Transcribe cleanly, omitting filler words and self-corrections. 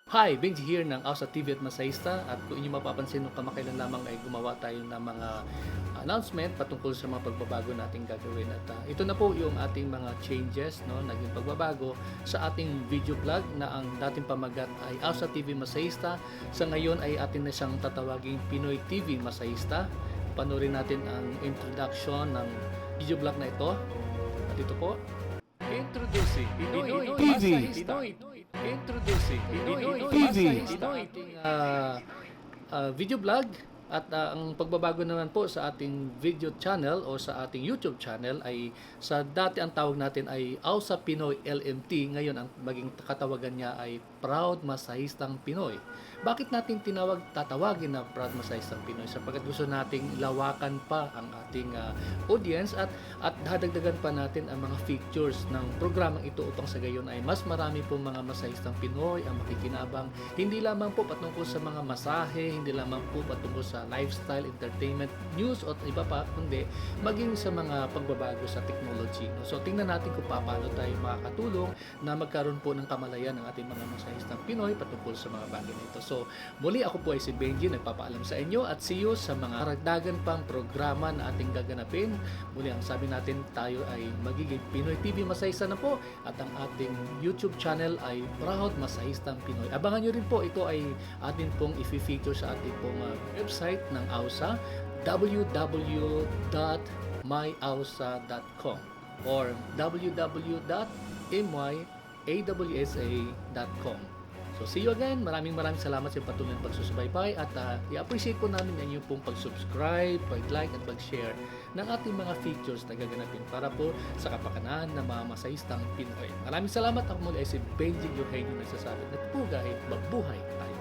Hi, Benji here ng Ausa TV at Masahista, at kung inyo mapapansin nung kamakailan lamang ay gumawa tayo ng mga announcement patungkol sa mga pagbabago nating gagawin, at ito na po yung ating mga changes, no, naging pagbabago sa ating video vlog na ang dating pamagat ay Ausa TV Masahista. Sa ngayon ay atin na siyang tatawaging Pinoy TV Masahista. Panoorin natin ang introduction ng video vlog na ito, at ito po. Introducing Pinoy TV. Masahista. Introducing Pinoy TV. Masahista. Ating video vlog, at ang pagbabago naman po sa ating video channel o sa ating YouTube channel ay sa dati ang tawag natin ay Ausa Pinoy LMT, ngayon ang maging katawagan niya ay Proud Masahistang Pinoy. Bakit natin tatawagin na Proud Masahistang Pinoy? Sapagkat gusto nating lawakan pa ang ating audience at dadagdagan pa natin ang mga features ng programang ito upang sa gayon ay mas marami po mga masahistang Pinoy ang makikinabang, hindi lamang po patungkol sa mga masahe, hindi lamang po patungkol sa lifestyle, entertainment, news o iba pa, kundi maging sa mga pagbabago sa technology. So tingnan natin kung paano tayo makakatulong na magkaroon po ng kamalayan ng ating mga masahistang Pinoy patungkol sa mga bagay na ito. So muli, ako po ay si Benji, nagpapaalam sa inyo at see you sa mga karagdagan pang programa na ating gaganapin. Muli, ang sabi natin, tayo ay magiging Pinoy TV Masahista na po, at ang ating YouTube channel ay Proud Masahistang Pinoy. Abangan nyo rin po, ito ay atin pong i-feature sa ating pong website ng AUSA, www.myausa.com or www.myawsa.com. So see you again. Maraming salamat sa patuloy na pagsusubaybay, at i-appreciate po namin ang inyong pong pag-subscribe, pag-like at pag-share ng ating mga features na gaganapin para po sa kapakanan ng mga masahistang Pinoy. Maraming salamat. Ako muli ay si Benji Eugenio, nagsasabi na pugay, mabuhay tayo.